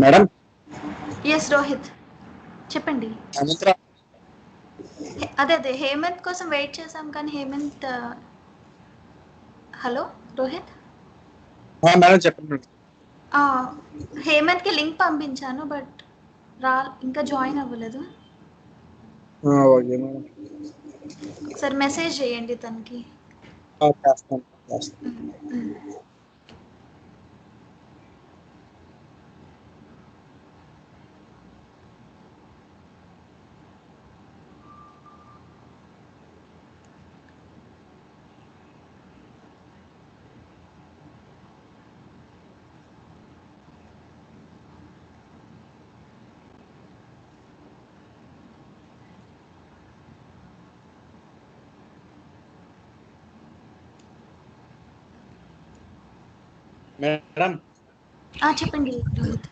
Madam yes Rohit చెప్పండి. అదే అదే హేమంత్ కోసం వెయిట్ చేసాం కానీ హేమంత్. హలో రోహిత్. మేడం చెప్పండి మేడం. హేమంత్కి లింక్ పంపించాను బట్ ఇంకా జాయిన్ అవ్వలేదు. Okay madam. ఒకసారి మెసేజ్ చేయండి తనకి. చేస్తాను. మేడం చెప్పండి రోహిత్.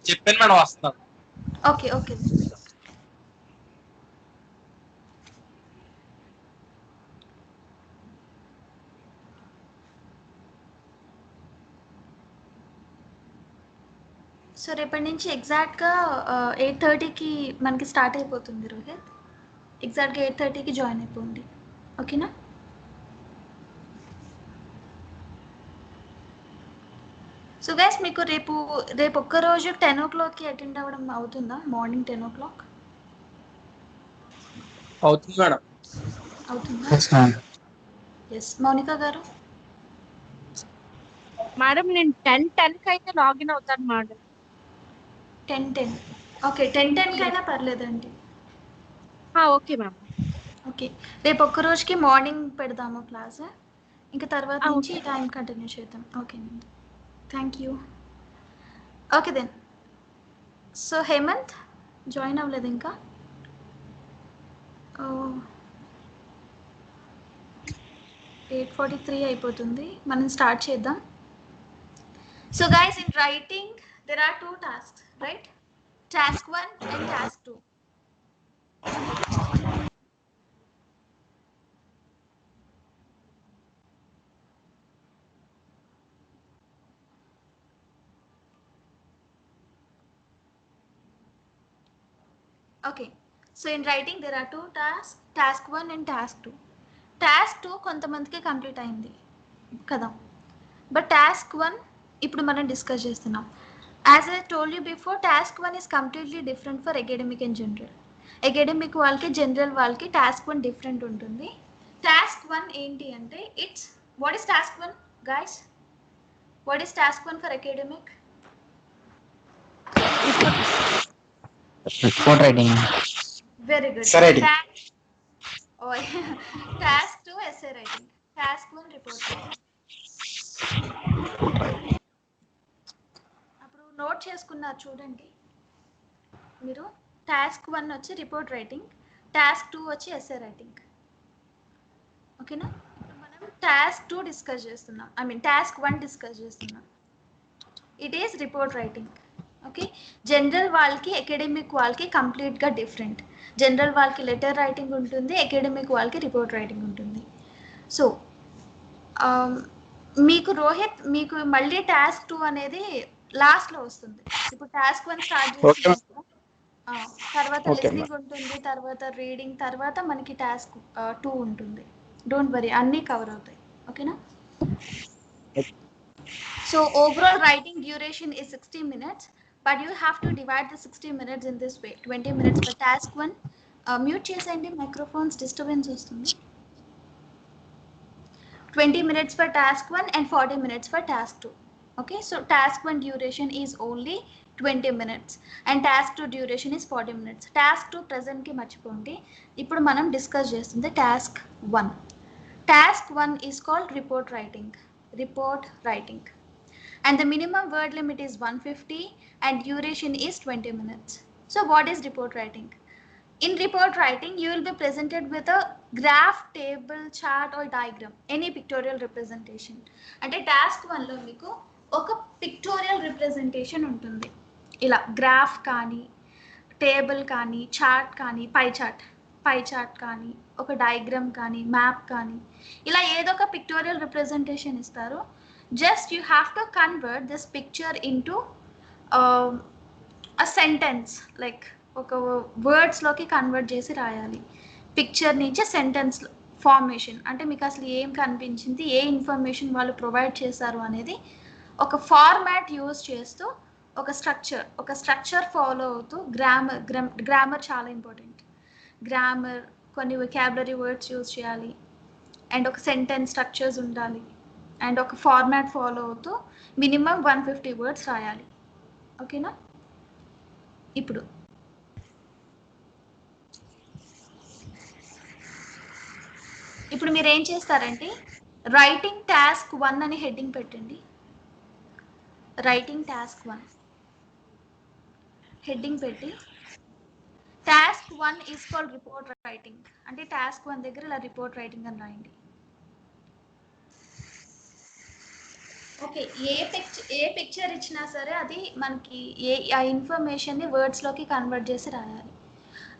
చెప్పాను మేడం, వస్తున్నాను. Okay okay. సో రేపటి నుంచి ఎగ్జాక్ట్గా 8:30కి మనకి స్టార్ట్ అయిపోతుంది రోహిత్. ఎగ్జాక్ట్గా 8:30కి జాయిన్ అయిపోండి, ఓకేనా? సో గైస్ మీకు రేపు ఒక్కరోజు 10 o'clockకి అటెండ్ అవ్వడం అవుతుందా? మార్నింగ్ 10 o'clock అవుతుంది మేడం. అవుతుందా? ఎస్ మౌనిక గారు. మేడం నేను 10:10కి అయితే లాగిన్ అవుతాను మేడం. 10:10 ఓకే. 10:10కి అయినా పర్లేదండి. Okay ma'am. ఓకే రేపు ఒక్క రోజుకి మార్నింగ్ పెడదాము క్లాస్, ఇంకా తర్వాత నుంచి టైం కంటిన్యూ చేద్దాం. ఓకేనండి, thank you. Okay then. So Hemanth join అవ్వలేదు ఇంకా. 8:43 అయిపోతుంది, మనం స్టార్ట్ చేద్దాం. So guys in writing there are 2 tasks, right? Task 1 and task 2. Okay, so in writing there are 2 tasks, task 1 and task 2. Task 2 కొంతమందికి complete అయింది కదా, బట్ టాస్క్ 1 ఇప్పుడు మనం డిస్కస్ చేస్తున్నాం. As I told you before, task 1 is completely different for academic and general. Academic వాళ్ళకి general వాళ్ళకి task 1 different ఉంటుంది. Task 1 ఏంటి అంటే it's what is task 1 guys? What is task 1 for academic? Report writing. Very good. Essay writing. Task 2 essay writing. Task 1 report writing. అప్పుడు note చేసుకున్నారు చూడండి మీరు. Task 1 వచ్చి రిపోర్ట్ రైటింగ్, టాస్క్ 2 వచ్చి ఎస్ఏ రైటింగ్, ఓకేనా? ఇప్పుడు మనం టాస్క్ 2 డిస్కస్ చేస్తున్నాం, ఐ మీన్ టాస్క్ 1 డిస్కస్ చేస్తున్నాం. It is report writing. Okay, general వాళ్ళకి అకాడమిక్ వాళ్ళకి కంప్లీట్గా డిఫరెంట్. జనరల్ వాళ్ళకి లెటర్ రైటింగ్ ఉంటుంది, అకాడమిక్ వాళ్ళకి రిపోర్ట్ రైటింగ్ ఉంటుంది. సో మీకు రోహిత్ మీకు మళ్ళీ టాస్క్ 2 అనేది లాస్ట్లో వస్తుంది. ఇప్పుడు టాస్క్ 1 స్టార్ట్ చేసిన తర్వాత లిస్నింగ్ ఉంటుంది, తర్వాత రీడింగ్, తర్వాత మనకి టాస్క్ 2 ఉంటుంది. డోంట్ వరీ, అన్నీ కవర్ అవుతాయి, ఓకేనా? So overall writing duration is 60 minutes, but you have to divide the 60 minutes in this way. 20 minutes for task 1. Mute chesandi, microphones disturbance vastundi. 20 minutes for task 1 and 40 minutes for task 2. Okay, so task 1 duration is only 20 minutes and task 2 duration is 40 minutes. Task 2 present ki marchipondi. Ippudu manam discuss chestundi task 1. Task 1 is called report writing. Report writing. And the minimum word limit is 150 and duration is 20 minutes. So what is report writing? In report writing, you will be presented with a graph, table, chart or diagram, any pictorial representation. అంటే task 1లో మీకు ఒక pictorial representation ఉంటుంది. ఇలా graph కానీ, table కానీ, chart కానీ, pie chart కానీ, ఒక డయాగ్రామ్ కానీ, మ్యాప్ కానీ, ఇలా ఏదో ఒక పిక్టోరియల్ రిప్రజెంటేషన్ ఇస్తారు. just you have to convert this picture into a sentence, like ఒక వర్డ్స్ లోకి కన్వర్ట్ చేసి రాయాలి. పిక్చర్ నుంచి సెంటెన్స్ ఫార్మేషన్ అంటే మీకు అసలు ఏం కనిపించింది, ఏ ఇన్ఫర్మేషన్ వాళ్ళు ప్రొవైడ్ చేశారు అనేది ఒక ఫార్మాట్ యూజ్ చేస్తూ ఒక స్ట్రక్చర్ ఫాలో అవుతూ గ్రామర్ చాలా ఇంపార్టెంట్. గ్రామర్, కొన్ని వొకాబులరీ వర్డ్స్ యూజ్ చేయాలి, అండ్ ఒక సెంటెన్స్ స్ట్రక్చర్స్ ఉండాలి, అండ్ ఒక ఫార్మాట్ ఫాలో అవుతూ మినిమం 150 వర్డ్స్ రాయాలి. ఓకేనా? ఇప్పుడు మీరు ఏం చేస్తారంటే రైటింగ్ టాస్క్ 1 అని హెడ్డింగ్ పెట్టండి. రైటింగ్ టాస్క్ 1 హెడ్డింగ్ పెట్టి task 1 is called report writing అంటే టాస్క్ 1 దగ్గర ఇలా రిపోర్ట్ రైటింగ్ అని రాయండి. ఓకే, ఏ పిక్చర్ ఇచ్చినా సరే అది మనకి ఆ ఇన్ఫర్మేషన్ని వర్డ్స్లోకి కన్వర్ట్ చేసి రాయాలి.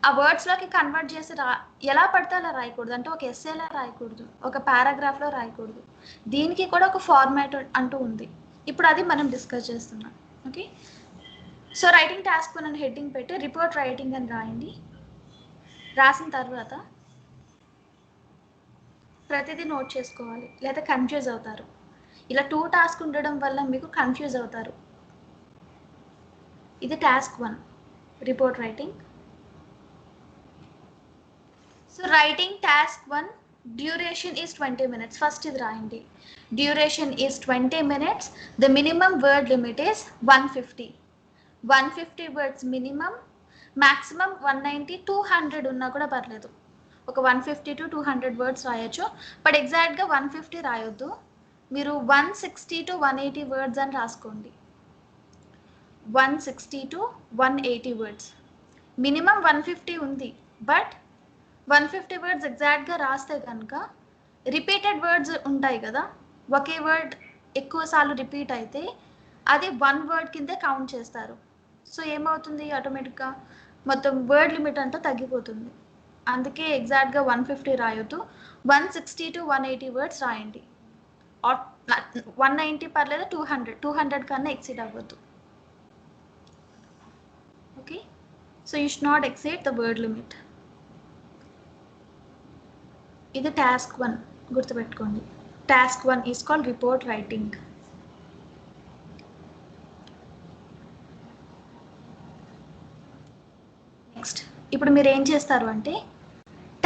ఆ వర్డ్స్లోకి కన్వర్ట్ చేసి ఎలా పడితే అలా రాయకూడదు, అంటే ఒక ఎస్సేలా రాయకూడదు, ఒక పారాగ్రాఫ్లో రాయకూడదు. దీనికి కూడా ఒక ఫార్మాట్ అంటూ ఉంది. ఇప్పుడు అది మనం డిస్కస్ చేస్తున్నాం. ఓకే, సో రైటింగ్ టాస్క్ అని హెడ్డింగ్ పెట్టి రిపోర్ట్ రైటింగ్ అని రాయండి. రాసిన తర్వాత ప్రతిదీ నోట్ చేసుకోవాలి, లేదా కన్ఫ్యూజ్ అవుతారు. ఇలా 2 టాస్క్ ఉండడం వల్ల మీకు కన్ఫ్యూజ్ అవుతారు. ఇది task 1 report writing. So writing task 1 duration is 20 minutes. First ఇది రాయండి. Duration is 20 minutes. The minimum word limit is 150. 150 words minimum. Maximum 190, 200 ఉన్నా కూడా పర్లేదు. ఒక 150 to 200 వర్డ్స్ రాయొచ్చు. బట్ ఎగ్జాక్ట్గా 150 రాయొద్దు. మీరు 160 to 180 వర్డ్స్ అని రాసుకోండి. 160 to 180 వర్డ్స్. మినిమం 150 ఉంది, బట్ 150 వర్డ్స్ ఎగ్జాక్ట్గా రాస్తే కనుక రిపీటెడ్ వర్డ్స్ ఉంటాయి కదా, ఒకే వర్డ్ ఎక్కువసార్లు రిపీట్ అయితే అది 1 వర్డ్ కిందే కౌంట్ చేస్తారు. సో ఏమవుతుంది, ఆటోమేటిక్గా మొత్తం వర్డ్ లిమిట్ అంతా తగ్గిపోతుంది. అందుకే ఎగ్జాక్ట్గా 150 రాయొద్దు, 160 to 180 వర్డ్స్ రాయండి. 190 పర్లేదు, 200 కన్నా ఎక్సీడ్ అవ్వద్దు. Okay, so you should not exceed the word limit. ఇది టాస్క్ 1 గుర్తుపెట్టుకోండి. Task 1 is called report writing. Next ఇప్పుడు మీరు ఏం చేస్తారు అంటే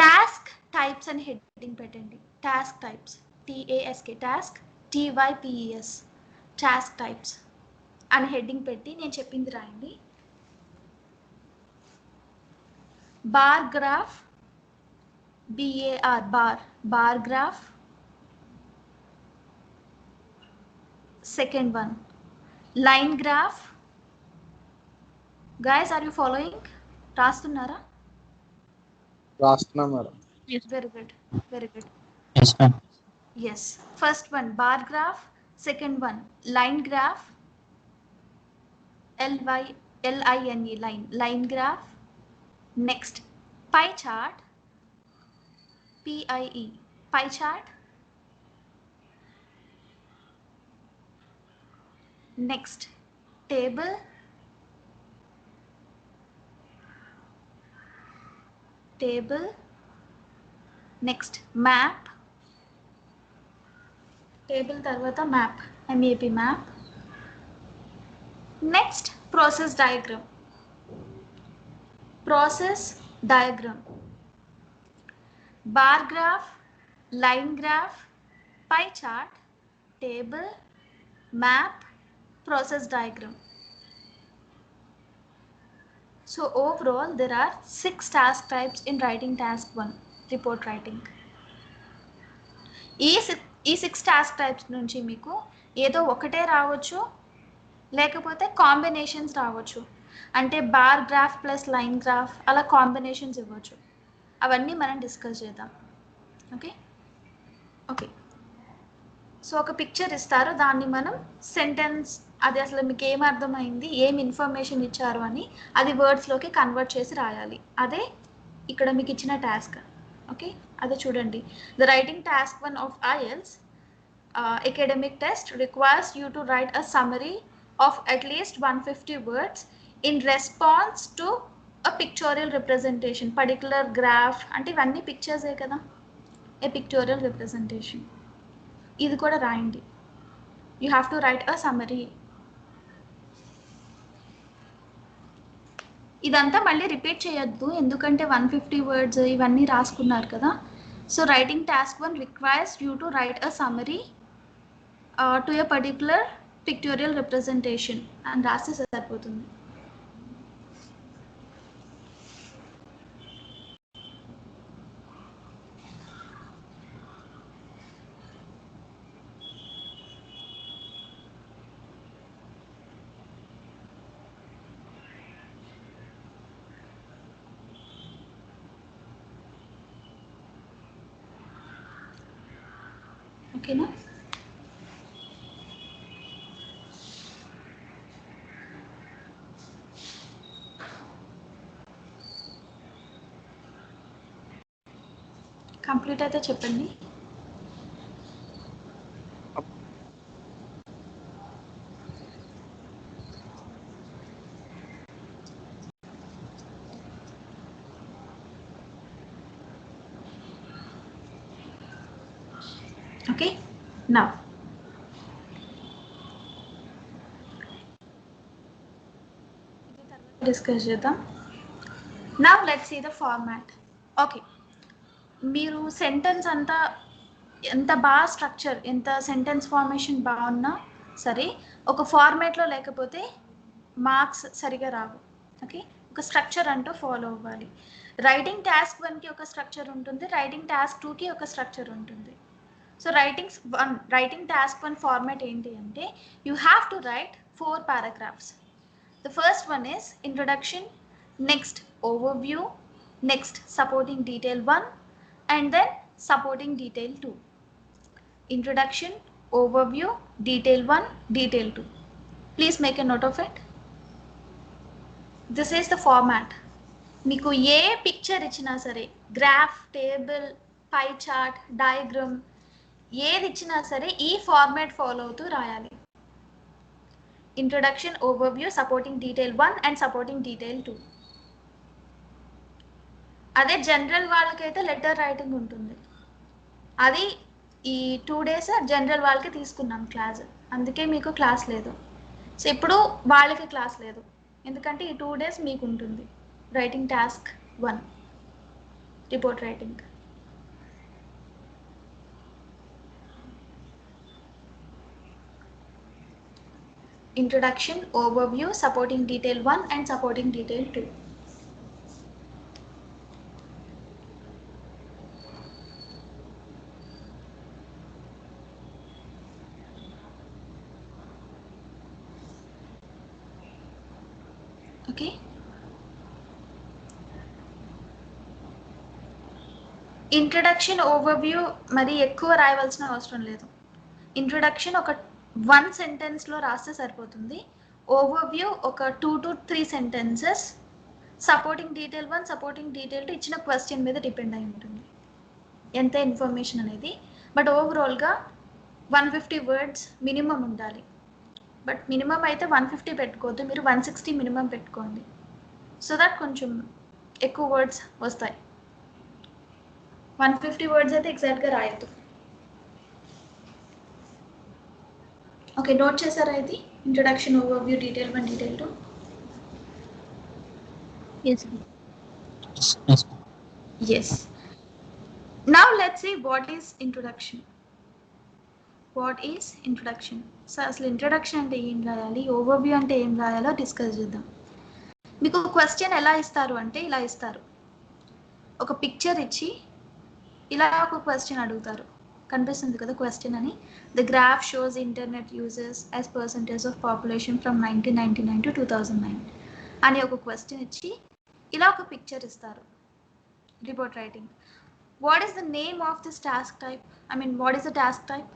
టాస్క్ టైప్స్ అని హెడ్డింగ్ పెట్టండి. Task types, TASK, task TYPES, task types అని హెడ్డింగ్ పెట్టి నేను చెప్పింది రాయండి. Bar graph, BAR, bar graph. Second one line graph. Guys are you following? రాస్తున్నారా? రాస్తున్నాం madam. Very good, very good. Yes, ma'am. Yes, first one bar graph, second one line graph, LINE, line graph. Next pie chart, PIE, pie chart. Next table, next map, table తర్వాత map, MAP map. Next process diagram, bar graph, line graph, pie chart, table, map, process diagram. So overall there are 6 task types in writing task 1 report writing. ఈ 6 task types నుంచి మీకు ఏదో ఒకటే రావచ్చు, లేకపోతే combinations రావచ్చు. అంటే bar graph plus line graph అలా కాంబినేషన్స్ ఇవ్వచ్చు. అవన్నీ మనం డిస్కస్ చేద్దాం. ఓకే ఓకే, సో ఒక పిక్చర్ ఇస్తారు, దాన్ని మనం సెంటెన్స్, అది అసలు మీకు ఏం అర్థమైంది, ఏం ఇన్ఫర్మేషన్ ఇచ్చారు అని అది వర్డ్స్లోకి కన్వర్ట్ చేసి రాయాలి. అదే ఇక్కడ మీకు ఇచ్చిన టాస్క్. ఓకే, అదే చూడండి. The writing task 1 of IELTS academic test requires you to write a summary of at least 150 words in response to a pictorial representation, particular graph అంటే ఇవన్నీ పిక్చర్సే కదా, a pictorial representation. ఇది కూడా రాయండి. You have to write a summary. ఇదంతా మళ్ళీ repeat చేయొద్దు, ఎందుకంటే 150 వర్డ్స్ ఇవన్నీ రాసుకున్నారు కదా. So writing task 1 requires you to write a summary to a particular pictorial representation అని రాస్తే సరిపోతుంది. ఓకేనా? కంప్లీట్ అయితే చెప్పండి. ఓకే, నౌ డిస్కస్ చేద్దాం. Now let's see the format. Okay, మీరు సెంటెన్స్ అంతా ఎంత బాగా స్ట్రక్చర్, ఎంత సెంటెన్స్ ఫార్మేషన్ బాగున్నా సరే ఒక ఫార్మాట్లో లేకపోతే మార్క్స్ సరిగా రావు. ఓకే, ఒక స్ట్రక్చర్ అంటూ ఫాలో అవ్వాలి. రైటింగ్ టాస్క్ 1కి ఒక స్ట్రక్చర్ ఉంటుంది, రైటింగ్ టాస్క్ 2కి ఒక స్ట్రక్చర్ ఉంటుంది. సో రైటింగ్ టాస్క్ 1 ఫార్మాట్ ఏంటి అంటే you have to right 4 paragraphs. The first one is introduction, next overview, next supporting detail 1, and then supporting detail 2. Introduction, overview, detail 1, detail 2. Please make a note of it. This is the format. మీకు ఏ picture ఇచ్చినా సరే, graph, table, pie chart, diagram ఏది ఇచ్చినా సరే ఈ format follow అవుతూ రాయాలి. Introduction, overview, supporting detail 1 and supporting detail 2. అదే జనరల్ వాళ్ళకైతే లెటర్ రైటింగ్ ఉంటుంది. అది ఈ 2 days జనరల్ వాళ్ళకి తీసుకున్నాం క్లాస్, అందుకే మీకు క్లాస్ లేదు. సో ఇప్పుడు వాళ్ళకి క్లాస్ లేదు, ఎందుకంటే ఈ 2 days మీకు ఉంటుంది writing task 1 report writing. Introduction, overview, supporting detail 1 and supporting detail 2. Okay. Introduction, overview మరి ఎక్కువ రాయవలసిన అవసరం లేదు. ఇంట్రడక్షన్ ఒక 1 సెంటెన్స్లో రాస్తే సరిపోతుంది. ఓవర్వ్యూ ఒక 2 to 3 sentences. Supporting detail 1, supporting detail 2 ఇచ్చిన క్వశ్చన్ మీద డిపెండ్ అయి ఉంటుంది ఎంత ఇన్ఫర్మేషన్ అనేది. బట్ ఓవరాల్గా 150 words మినిమం ఉండాలి. బట్ మినిమం అయితే 150 పెట్టుకోవద్దు, మీరు 160 మినిమం పెట్టుకోండి. సో దట్ కొంచెం ఎక్కువ వర్డ్స్ వస్తాయి. 150 words అయితే ఎగ్జాక్ట్గా రాయొద్దు. ఓకే, నోట్ చేశారా ఇది? Introduction, overview, detail 1, detail 2. Yes. Yes. Now let's see what is introduction. What is introduction? So అసలు ఇంట్రొడక్షన్ అంటే ఏం రాయాలి, ఓవర్వ్యూ అంటే ఏం రాయాలో డిస్కస్ చేద్దాం. మీకు క్వశ్చన్ ఎలా ఇస్తారు అంటే ఇలా ఇస్తారు, ఒక పిక్చర్ ఇచ్చి ఇలా ఒక క్వశ్చన్ అడుగుతారు. కనిపిస్తుంది కదా క్వశ్చన్ అని. The graph shows internet users as percentage of population from 1999 to 2009 అని ఒక క్వశ్చన్ ఇచ్చి ఇలా ఒక పిక్చర్ ఇస్తారు. Report writing. What is the name of this task type? I mean what is the task type?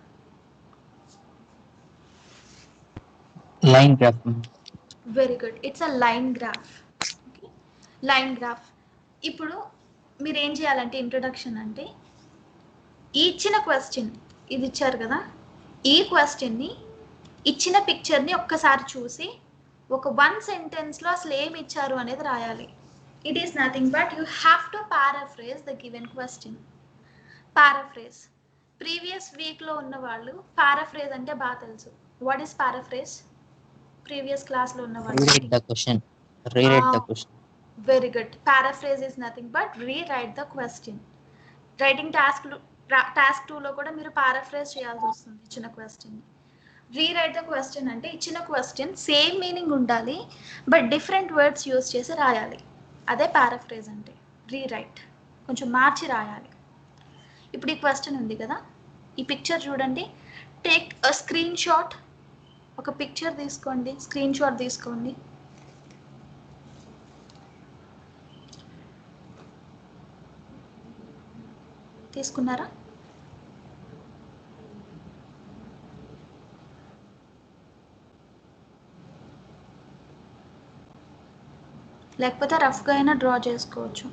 Line graph. Very good, it's a line graph. Okay, line graph. ఇప్పుడు మీరు ఏం చేయాలంటే ఇంట్రొడక్షన్ అంటే ఈ ఇచ్చిన క్వశ్చన్ ఇది ఇచ్చారు కదా, ఈ క్వశ్చన్ని ఇచ్చిన పిక్చర్ని ఒక్కసారి చూసి ఒక 1 సెంటెన్స్లో అసలు ఏమి ఇచ్చారు అనేది రాయాలి. It is nothing but you have to paraphrase the given question. Paraphrase previous వీక్లో ఉన్న వాళ్ళు పారాఫ్రేజ్ అంటే బాగా తెలుసు. What is paraphrase? ప్రీవియస్ క్లాస్లో ఉన్న వాళ్ళు Rewrite the question. Rewrite the question. Very good. Paraphrase is nothing but rewrite the question. Writing task 2లో కూడా మీరు పారాఫ్రేజ్ చేయాల్సి వస్తుంది ఇచ్చిన క్వశ్చన్. రీరైట్ ద క్వశ్చన్ అంటే ఇచ్చిన క్వశ్చన్ సేమ్ మీనింగ్ ఉండాలి బట్ డిఫరెంట్ వర్డ్స్ యూస్ చేసి రాయాలి. అదే పారాఫ్రేజ్ అంటే. రీరైట్ కొంచెం మార్చి రాయాలి. ఇప్పుడు ఈ క్వశ్చన్ ఉంది కదా, ఈ పిక్చర్ చూడండి. Take a screen shot. ఒక పిక్చర్ తీసుకోండి, స్క్రీన్ షాట్ తీసుకోండి. తీసుకున్నారా? లేకపోతే రఫ్గా అయినా డ్రా చేసుకోవచ్చు.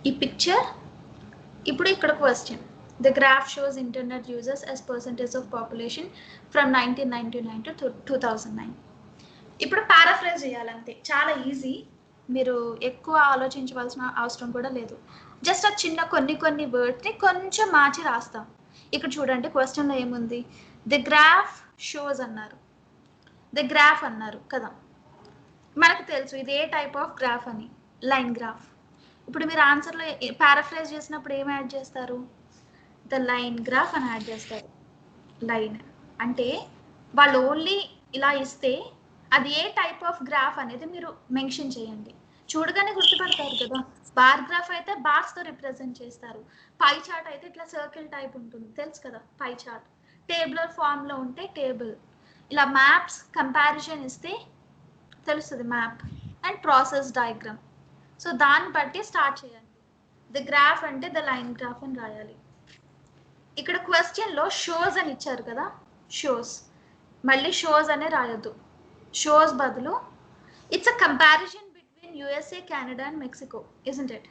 ఈ పిక్చర్ ఇప్పుడు ఇక్కడ question. The graph shows internet users as percentage of population from 1999 to 2009. ఇప్పుడు పారాఫ్రేజ్ చేయాలంతే, చాలా ఈజీ. మీరు ఎక్కువ ఆలోచించవలసిన అవసరం కూడా లేదు. జస్ట్ ఆ చిన్న కొన్ని వర్డ్స్ని కొంచెం మార్చి రాస్తాం. ఇక్కడ చూడండి క్వశ్చన్లో ఏముంది? ద గ్రాఫ్ షోస్ అన్నారు, ద గ్రాఫ్ అన్నారు కదా. మనకు తెలుసు ఇది ఏ టైప్ ఆఫ్ గ్రాఫ్ అని, లైన్ గ్రాఫ్. ఇప్పుడు మీరు ఆన్సర్లో పారాఫ్రేజ్ చేసినప్పుడు ఏం యాడ్ చేస్తారు? ద లైన్ గ్రాఫ్ అని యాడ్ చేస్తారు. లైన్ అంటే వాళ్ళు ఓన్లీ ఇలా ఇస్తే అది ఏ టైప్ ఆఫ్ గ్రాఫ్ అనేది మీరు మెన్షన్ చేయండి. చూడగానే గుర్తుపడతారు కదా. బార్ గ్రాఫ్ అయితే బార్స్తో రిప్రజెంట్ చేస్తారు. పై చార్ట్ అయితే ఇట్లా సర్కిల్ టైప్ ఉంటుంది, తెలుసు కదా పై చార్ట్. టేబులర్ ఫామ్లో ఉంటే టేబుల్. ఇలా మ్యాప్స్ కంపారిజన్ ఇస్తే తెలుస్తుంది map. And process diagram. So దాన్ని బట్టి స్టార్ట్ చేయండి. ద గ్రాఫ్ అంటే ద లైన్ గ్రాఫ్ అని రాయాలి. ఇక్కడ క్వశ్చన్లో షోస్ అని ఇచ్చారు కదా, షోస్. మళ్ళీ షోస్ అనే రాయొద్దు. షోస్ బదులు it's a comparison between USA, Canada and Mexico, isn't it?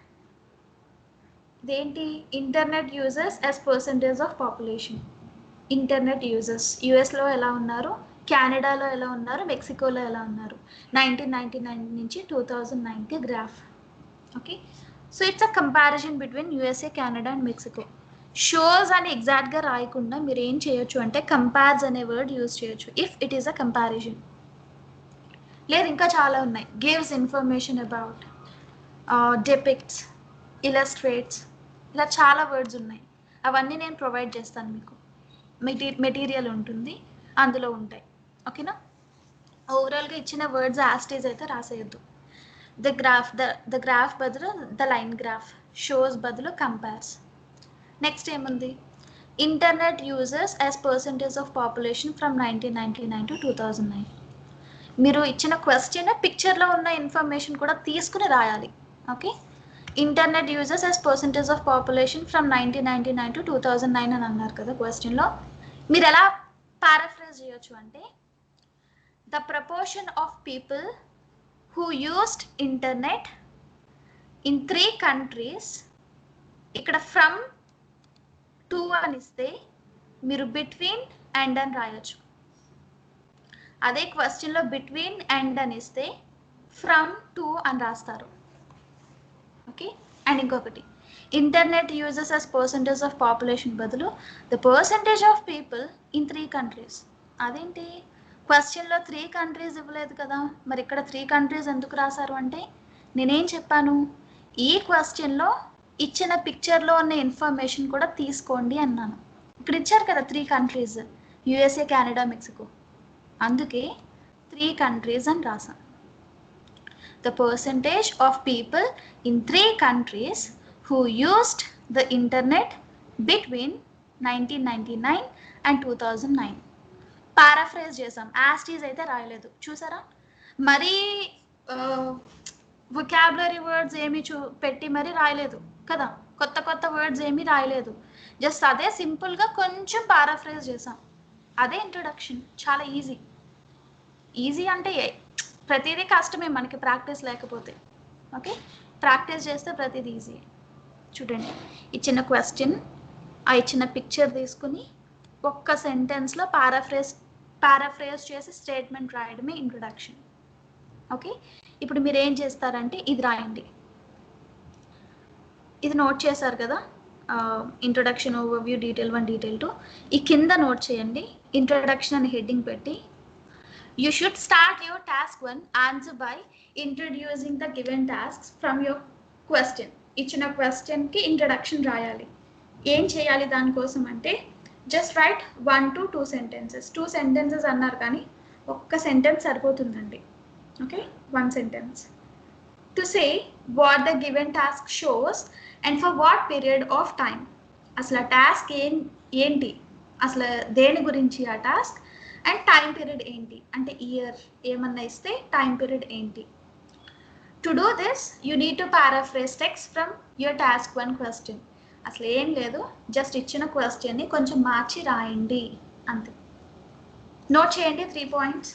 ఇదేంటి? Internet users as percentage of population. Internet users యుఎస్లో ఎలా ఉన్నారు, కెనడాలో ఎలా ఉన్నారు, మెక్సికోలో ఎలా ఉన్నారు, 1999 నుంచి 2009కి graph. Okay, so it's a comparison between USA, Canada and Mexico. Shows అని ఎగ్జాక్ట్గా రాయకుండా మీరు ఏం చేయొచ్చు అంటే కంపార్స్ అనే వర్డ్ యూజ్ చేయొచ్చు if it is a comparison. లేదు ఇంకా చాలా ఉన్నాయి. Gives information about, depicts, illustrates, ఇలా చాలా వర్డ్స్ ఉన్నాయి. అవన్నీ నేను ప్రొవైడ్ చేస్తాను మీకు. మెటీరియల్ ఉంటుంది, అందులో ఉంటాయి. ఓకేనా? ఓవరాల్గా ఇచ్చిన వర్డ్స్ యాస్టేజ్ అయితే రాసేయద్దు. ద గ్రాఫ్ బదులు ద లైన్ గ్రాఫ్, షోస్ బదులు కంపేర్స్. నెక్స్ట్ ఏముంది? Internet users as percentage of population from 1999 to 2009. మీరు ఇచ్చిన క్వశ్చన్ పిక్చర్లో ఉన్న ఇన్ఫర్మేషన్ కూడా తీసుకుని రాయాలి. Okay, internet users as percentage of population from 1999 to 2009 అని అన్నారు కదా క్వశ్చన్లో. మీరు ఎలా పారాఫ్రేజ్ చేయొచ్చు అంటే the proportion of people who used internet in 3 countries. ఇక్కడ ఫ్రమ్ 2 అని ఇస్తే మీరు బిట్వీన్ అండ్ అని రాయొచ్చు. అదే క్వశ్చన్లో బిట్వీన్ అండ్ అని ఇస్తే ఫ్రమ్ 2 అని రాస్తారు. ఓకే, అండ్ ఇంకొకటి internet users as percentage of population బదులు the percentage of people in 3 countries. అదేంటి? క్వశ్చన్లో 3 countries ఇవ్వలేదు కదా, మరి ఇక్కడ 3 countries ఎందుకు రాశారు అంటే నేనేం చెప్పాను? ఈ క్వశ్చన్లో ఇచ్చిన పిక్చర్లో ఉన్న ఇన్ఫర్మేషన్ కూడా తీసుకోండి అన్నాను. ఇక్కడ ఇచ్చారు కదా 3 countries, యుఎస్ఏ, కెనడా, మెక్సికో. అందుకే 3 countries అని రాసాను. The percentage of people in 3 countries who used the internet between 1999 and 2009. Paraphrase చేసాం, యాస్టీజ్ అయితే రాయలేదు. చూసారా? మరీ వొకాబులరీ వర్డ్స్ ఏమి పెట్టి మరీ రాయలేదు కదా, కొత్త వర్డ్స్ ఏమీ రాయలేదు. జస్ట్ అదే సింపుల్గా కొంచెం పారాఫ్రేజ్ చేసాం. అదే ఇంట్రొడక్షన్. చాలా ఈజీ అంటే ప్రతిదీ కష్టమే మనకి ప్రాక్టీస్ లేకపోతే. ఓకే, ప్రాక్టీస్ చేస్తే ప్రతిదీ ఈజీ. చూడండి, ఇచ్చిన క్వశ్చన్, ఆ ఇచ్చిన పిక్చర్ తీసుకుని ఒక్క సెంటెన్స్లో పారాఫ్రేజ్ చేసి స్టేట్మెంట్ రాయడమే ఇంట్రొడక్షన్. ఓకే, ఇప్పుడు మీరు ఏం చేస్తారంటే ఇది రాయండి. ఇది నోట్ చేశారు కదా, ఇంట్రొడక్షన్, ఓవర్వ్యూ, డీటెయిల్ 1, డీటెయిల్ 2. ఈ కింద నోట్ చేయండి, ఇంట్రొడక్షన్ అని హెడ్డింగ్ పెట్టి, you should start your task 1 answer by introducing the given tasks from your question. ఇచ్చిన క్వశ్చన్కి ఇంట్రొడక్షన్ రాయాలి. ఏం చేయాలి దానికోసం అంటే, just right 1 to 2 sentences. 2 sentences అన్నారు కానీ ఒక్క సెంటెన్స్ సరిపోతుందండి. Okay, 1 sentence to say what the given task shows and for what period of time. అసలు టాస్క్ ఏంటి, అసలు దేని గురించి ఆ టాస్క్, అండ్ టైం పీరియడ్ ఏంటి, అంటే ఇయర్ ఏమన్నా ఇస్తే టైం పీరియడ్ ఏంటి. To do this you need to paraphrase text from your task 1 question. అసలు ఏం లేదు, జస్ట్ ఇచ్చిన క్వశ్చన్ని కొంచెం మార్చి రాయండి అంతే. నోట్ చేయండి 3 points.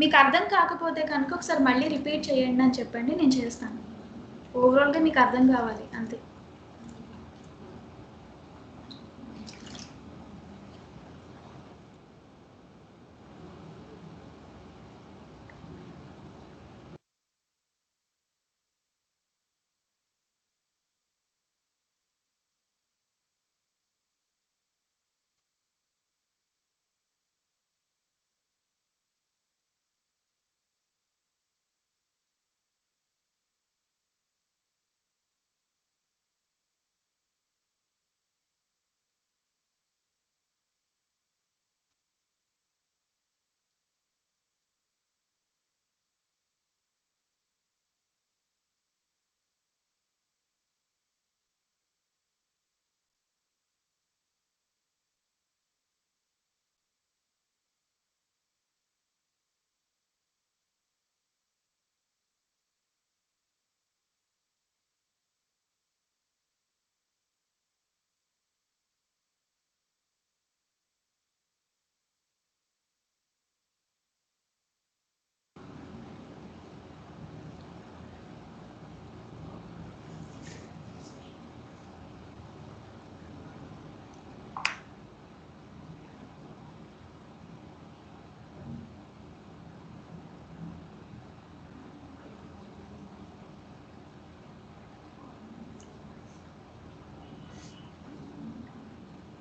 మీకు అర్థం కాకపోతే కనుక ఒకసారి మళ్ళీ రిపీట్ చేయండి అని చెప్పండి, నేను చేస్తాను. ఓవరాల్గా మీకు అర్థం కావాలి అంతే.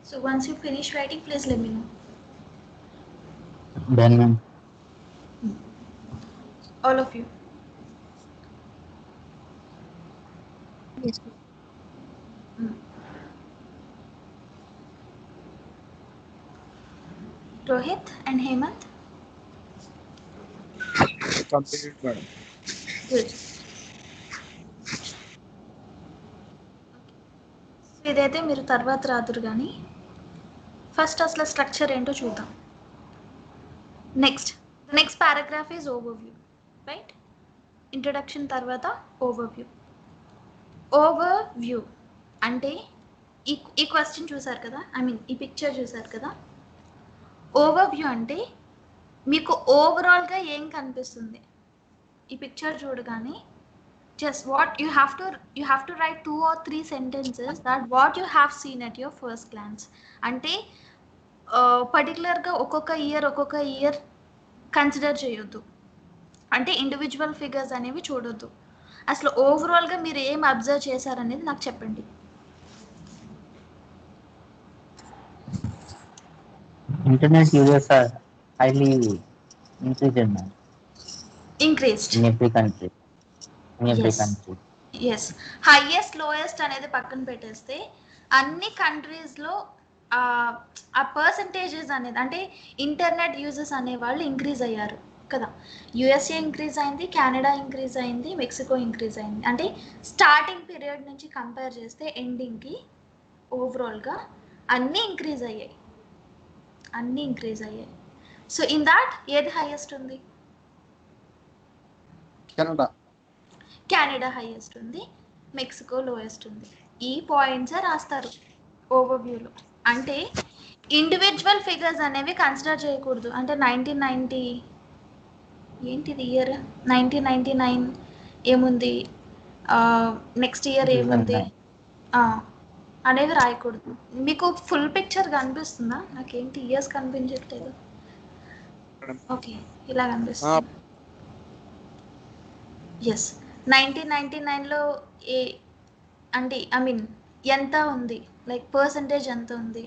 So once you finish writing, please let me know. Done, ma'am. All of you. Yes. Rohit and Hemant. Complete, madam. Good. So ఇదైతే మీరు తర్వాత రాదురు కానీ ఫస్ట్ అసలు స్ట్రక్చర్ ఏంటో చూద్దాం. Next paragraph is overview, right? Introduction తర్వాత ఓవర్వ్యూ. ఓవర్వ్యూ అంటే ఈ క్వశ్చన్ చూసారు కదా, ఈ పిక్చర్ చూసారు కదా. ఓవర్వ్యూ అంటే మీకు ఓవరాల్గా ఏం కనిపిస్తుంది ఈ పిక్చర్ చూడగానే. Just what you have to write 2 or 3 sentences that what you have seen at your first glance. అంటే పర్టికులర్గా ఒక్కొక్క ఇయర్ కన్సిడర్ చేయొద్దు, అంటే ఇండివిజువల్ ఫిగర్స్ అనేవి చూడొద్దు. అసలు ఓవరాల్గా మీరు ఏం అబ్జర్వ్ చేశారనేది నాకు చెప్పండి. Internet users are highly increased in every country. Yes, highest lowest అనేది పక్కన పెట్టేస్తే అన్ని కంట్రీస్లో ఆ పర్సంటేజెస్ అనేది, అంటే ఇంటర్నెట్ యూజర్స్ అనేవాళ్ళు ఇంక్రీజ్ అయ్యారు కదా. యుఎస్ఏ ఇంక్రీజ్ అయింది, కెనడా ఇంక్రీజ్ అయింది, మెక్సికో ఇంక్రీజ్ అయింది. అంటే స్టార్టింగ్ పీరియడ్ నుంచి కంపేర్ చేస్తే ఎండింగ్కి ఓవరాల్గా అన్నీ ఇంక్రీజ్ అయ్యాయి. సో ఇన్ దాట్ ఏది హైయెస్ట్ ఉంది? కెనడా హైయెస్ట్ ఉంది, మెక్సికో లోయెస్ట్ ఉంది. ఈ పాయింట్సే రాస్తారు ఓవర్వ్యూలో. అంటే ఇండివిజువల్ ఫిగర్స్ అనేవి కన్సిడర్ చేయకూడదు. అంటే 1990 ఏంటిది ఇయర్, 1999 ఏముంది, నెక్స్ట్ ఇయర్ ఏముంది అనేవి రాయకూడదు. మీకు ఫుల్ పిక్చర్ కనిపిస్తుందా? నాకేంటి ఇయర్స్ కనిపించట్లేదు. ఓకే, ఇలా కనిపిస్తుంది. ఎస్, 1999లో ఏ అంటే ఎంత ఉంది, లైక్ పర్సంటేజ్ ఎంత ఉంది,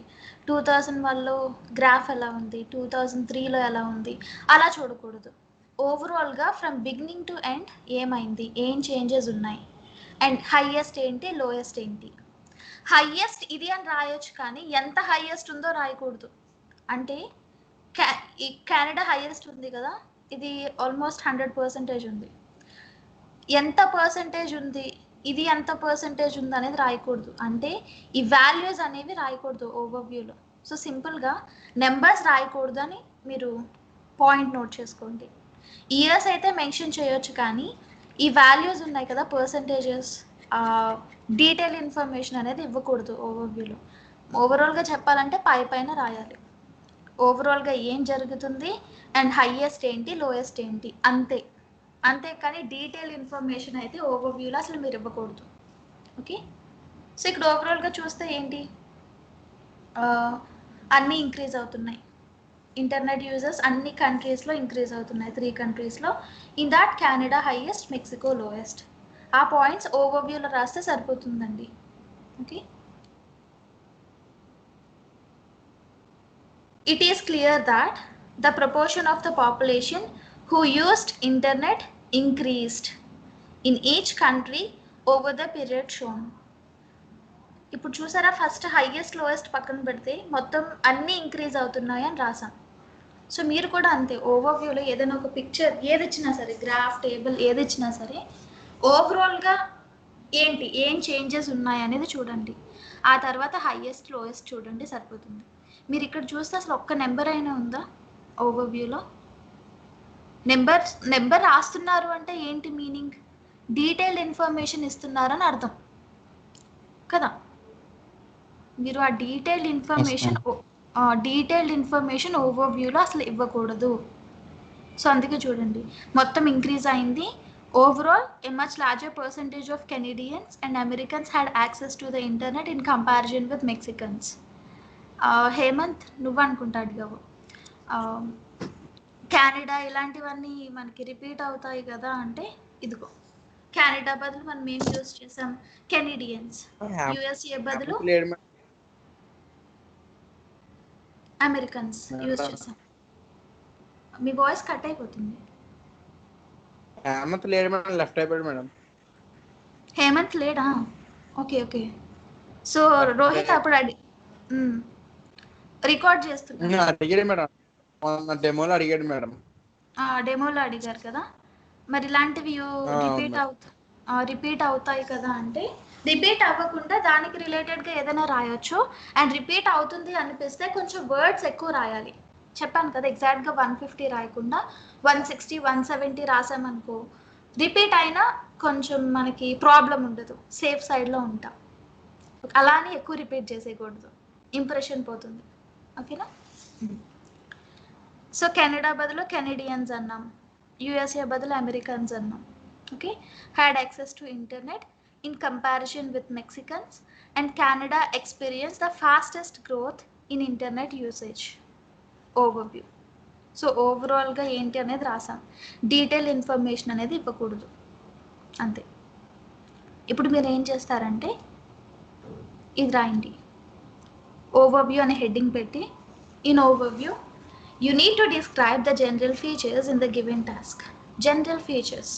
2001లో గ్రాఫ్ ఎలా ఉంది, 2003లో ఎలా ఉంది, అలా చూడకూడదు. ఓవరాల్గా ఫ్రమ్ బిగినింగ్ టు ఎండ్ ఏమైంది, ఏం చేంజెస్ ఉన్నాయి, అండ్ హైయెస్ట్ ఏంటి, లోయెస్ట్ ఏంటి. హైయెస్ట్ ఇది అని రాయొచ్చు, కానీ ఎంత హైయెస్ట్ ఉందో రాయకూడదు. అంటే ఈ కెనడా హైయెస్ట్ ఉంది కదా, ఇది ఆల్మోస్ట్ 100% ఉంది. ఎంత పర్సంటేజ్ ఉంది, ఇది ఎంత పర్సంటేజ్ ఉంది అనేది రాయకూడదు. అంటే ఈ వాల్యూస్ అనేవి రాయకూడదు ఓవర్వ్యూలో. సో సింపుల్గా నెంబర్స్ రాయకూడదు అని మీరు పాయింట్ నోట్ చేసుకోండి. ఇయర్స్ అయితే మెన్షన్ చేయొచ్చు, కానీ ఈ వాల్యూస్ ఉన్నాయి కదా, పర్సంటేజెస్, డీటెయిల్ ఇన్ఫర్మేషన్ అనేది ఇవ్వకూడదు ఓవర్వ్యూలో. ఓవరాల్గా చెప్పాలంటే పైన రాయాలి. ఓవరాల్గా ఏం జరుగుతుంది అండ్ హైయెస్ట్ ఏంటి, లోయెస్ట్ ఏంటి, అంతే కానీ డీటెయిల్ ఇన్ఫర్మేషన్ అయితే ఓవర్వ్యూలో అసలు మీరు ఇవ్వకూడదు. ఓకే, సో ఇక్కడ ఓవరాల్గా చూస్తే ఏంటి, అన్నీ ఇంక్రీజ్ అవుతున్నాయి. ఇంటర్నెట్ యూజర్స్ అన్ని కంట్రీస్లో ఇంక్రీజ్ అవుతున్నాయి, 3 కంట్రీస్లో. In that Canada highest, Mexico lowest. ఆ పాయింట్స్ ఓవర్వ్యూలో రాస్తే సరిపోతుందండి. Okay, it is clear that the proportion of the population who used internet increased in each country over the period shown. ఇప్పుడు చూసారా, first highest lowest పక్కన పెడితే మొత్తం అన్నీ increase అవుతున్నాయి అని రాసాం. సో మీరు కూడా అంతే, ఓవర్వ్యూలో ఏదైనా ఒక పిక్చర్ ఏది ఇచ్చినా సరే, గ్రాఫ్, టేబుల్ ఏది ఇచ్చినా సరే, ఓవరాల్గా ఏం చేంజెస్ ఉన్నాయి అనేది చూడండి. ఆ తర్వాత హైయెస్ట్ లోయెస్ట్ చూడండి, సరిపోతుంది. మీరు ఇక్కడ చూస్తే అసలు ఒక్క నెంబర్ అయినా ఉందా ఓవర్వ్యూలో? నెంబర్ రాస్తున్నారు అంటే ఏంటి మీనింగ్, డీటెయిల్డ్ ఇన్ఫర్మేషన్ ఇస్తున్నారని అర్థం కదా. మీరు ఆ డీటెయిల్డ్ ఇన్ఫర్మేషన్ ఓవర్వ్యూలో అసలు ఇవ్వకూడదు. సో అందుకే చూడండి, మొత్తం ఇంక్రీజ్ అయింది. Overall a much larger percentage of Canadians and Americans had access to the internet in comparison with Mexicans. Hemanth, నువ్వు అనుకుంటా అడిగావు, కెనడా ఇలాంటివన్నీ మనకి రిపీట్ అవుతాయి కదా అంటే, ఇదిగో కెనడా బదులు మనం ఏం యూజ్ చేసాం, కెనడియన్స్. యుఎస్ఏ బదులు అమెరికన్స్ యూజ్ చేసాం. మీ వాయిస్ కట్ అయిపోతుంది. హేమంత్ లేడు మేడం, లెఫ్ట్ అయిపోయాడు మేడం. హేమంత్ లేడా? ఓకే. సో రోహిత్ అప్పుడు రికార్డ్ చేస్తున్నా, అడిగాడు మేడం, డెమోలో అడిగాడు మేడం. డెమోలో అడిగారు కదా, మరి ఇలాంటివి రిపీట్ అవుతాయి కదా అంటే, రిపీట్ అవ్వకుండా దానికి రిలేటెడ్గా ఏదైనా రాయొచ్చు. అండ్ రిపీట్ అవుతుంది అనిపిస్తే కొంచెం వర్డ్స్ ఎక్కువ రాయాలి. చెప్పాను కదా, ఎగ్జాక్ట్గా 150 రాయకుండా 160, 170 రాసామనుకో, రిపీట్ అయినా కొంచెం మనకి ప్రాబ్లం ఉండదు, సేఫ్ సైడ్లో ఉంటాం. అలానే ఎక్కువ రిపీట్ చేసేయకూడదు, ఇంప్రెషన్ పోతుంది. ఓకేనా? సో కెనడా బదులు కెనడియన్స్ అన్నాం, యుఎస్ఏ బదులు అమెరికన్స్ అన్నాం. Okay, had access to internet in comparison with Mexicans, and Canada experience the fastest growth in internet usage. Overview. So ఓవరాల్గా ఏంటి అనేది రాసాం, డీటెయిల్ ఇన్ఫర్మేషన్ అనేది ఇవ్వకూడదు, అంతే. ఇప్పుడు మీరు ఏం చేస్తారంటే ఇది రాయండి, ఓవర్వ్యూ అనే హెడ్డింగ్ పెట్టి, in overview you need to describe the general features in the given task. General features.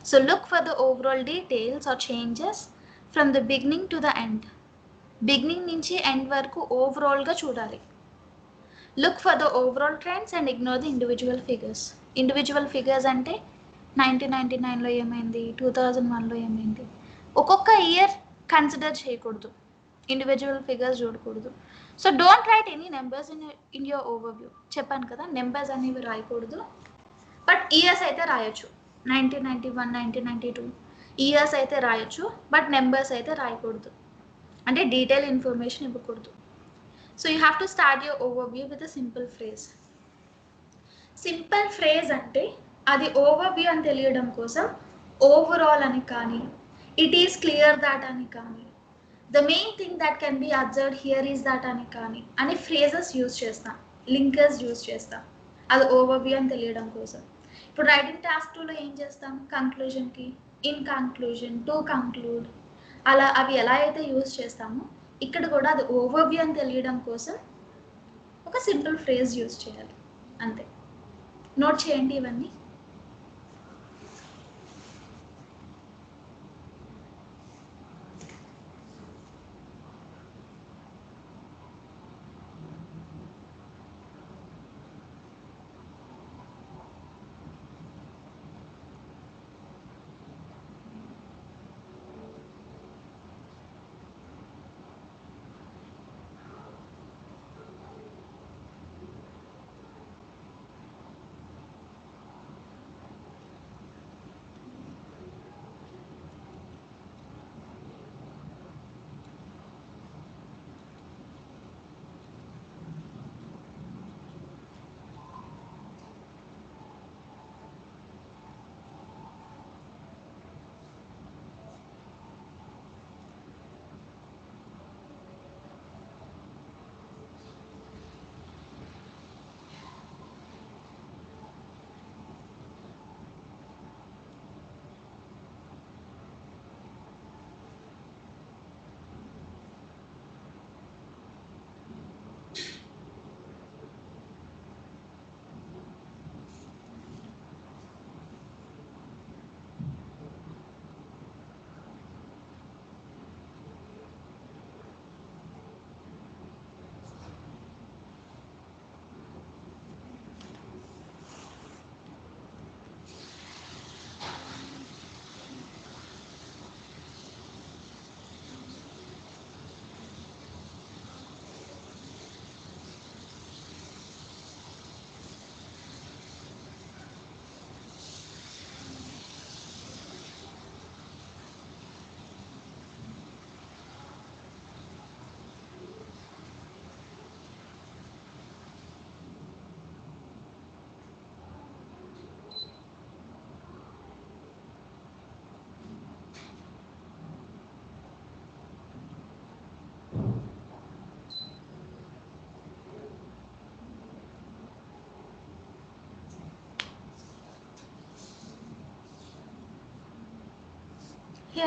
So look for the overall details or changes from the beginning to the end. Beginning నుంచి end వరకు overall గా చూడాలి. Look for the overall trends and ignore the individual figures. Individual figures అంటే 1999లో ఏమైంది, 2001లో ఏమైంది, ఒక్కొక్క year consider చేయకూడదు, individual figures చూడకూడదు. So don't write any numbers in your overview. చెప్పాను కదా, నెంబర్స్ అనేవి రాయకూడదు, బట్ ఇయర్స్ అయితే రాయొచ్చు. 1991, 1992 ఇయర్స్ అయితే రాయొచ్చు, బట్ నెంబర్స్ అయితే రాయకూడదు, అంటే డీటెయిల్ ఇన్ఫర్మేషన్ ఇవ్వకూడదు. So you have to start your overview with a simple phrase. Simple phrase అంటే అది ఓవర్వ్యూ అని తెలియడం కోసం ఓవరాల్ అని కానీ, ఇట్ ఈస్ క్లియర్ దాట్ అని కానీ, the main thing that can be observed here is that అని కానీ అని ఫ్రేజెస్ యూజ్ చేస్తాం, లింకర్స్ యూజ్ చేస్తాం, అది ఓవర్వ్యూ అని తెలియడం కోసం. ఇప్పుడు రైటింగ్ టాస్క్ 2లో ఏం చేస్తాం, కంక్లూజన్కి ఇన్ కంక్లూజన్, టు కంక్లూడ్, అలా అవి ఎలా అయితే యూజ్ చేస్తామో ఇక్కడ కూడా అది ఓవర్వ్యూ అని తెలియడం కోసం ఒక సింపుల్ ఫ్రేజ్ యూజ్ చేయాలి అంతే. నోట్ చేయండి ఇవన్నీ.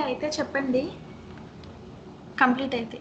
అయితే చెప్పండి కంప్లీట్ అయితే.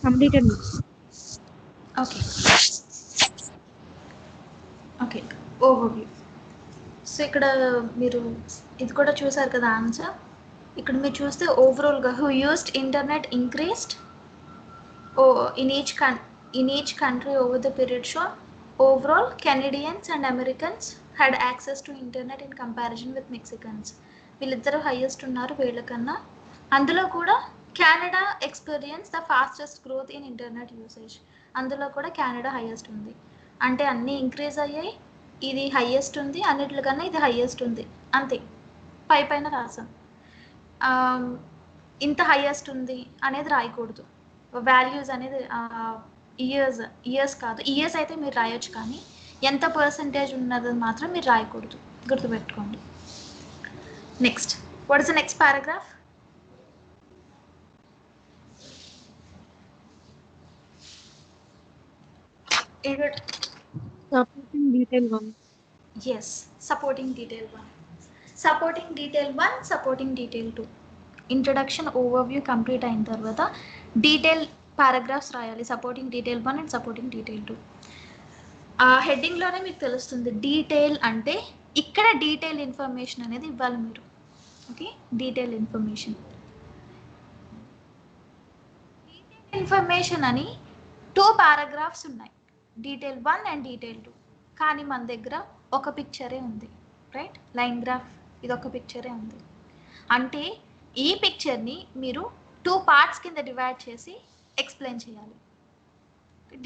Completed. Okay okay overview. So ఇక్కడ మీరు ఇది కూడా చూసారు కదా ఆన్సర్. ఇక్కడ మీరు చూస్తే ఓవరాల్గా who used internet increased in each country over the period shown. Overall, Canadians and Americans had access to internet in comparison with Mexicans. వీళ్ళిద్దరూ హైయెస్ట్ ఉన్నారు వీళ్ళకన్నా. అందులో కూడా Canada experience the fastest growth in internet usage. అందులో కూడా Canada highest ఉంది. అంటే అన్నీ increase అయ్యాయి, ఇది హైయెస్ట్ ఉంది, అన్నిటికన్నా ఇది హైయెస్ట్ ఉంది అంతే. పైన రాసాం. ఇంత హైయెస్ట్ ఉంది అనేది రాయకూడదు. వాల్యూస్ అనేది ఇయర్స్ కాదు. ఇయర్స్ అయితే మీరు రాయొచ్చు, కానీ ఎంత పర్సంటేజ్ ఉన్నది మాత్రం మీరు రాయకూడదు, గుర్తుపెట్టుకోండి. Next, what is the next paragraph? Supporting detail 1. Yes, supporting detail 1. Supporting detail 1, supporting detail 2. Introduction overview complete అయిన తర్వాత డీటెయిల్ పారాగ్రాఫ్స్ రాయాలి. Supporting detail 1 and supporting detail 2. ఆ హెడ్డింగ్లోనే మీకు తెలుస్తుంది డీటెయిల్ అంటే ఇక్కడ డీటెయిల్ ఇన్ఫర్మేషన్ అనేది ఇవ్వాలి మీరు. ఓకే, డీటెయిల్ ఇన్ఫర్మేషన్ అని 2 పారాగ్రాఫ్స్ ఉన్నాయి, డీటెయిల్ 1 అండ్ డీటెయిల్ 2. కానీ మన దగ్గర ఒక పిక్చరే ఉంది, రైట్? లైన్ గ్రాఫ్ ఇది ఒక పిక్చరే ఉంది. అంటే ఈ పిక్చర్ని మీరు 2 పార్ట్స్ కింద డివైడ్ చేసి ఎక్స్ప్లెయిన్ చేయాలి,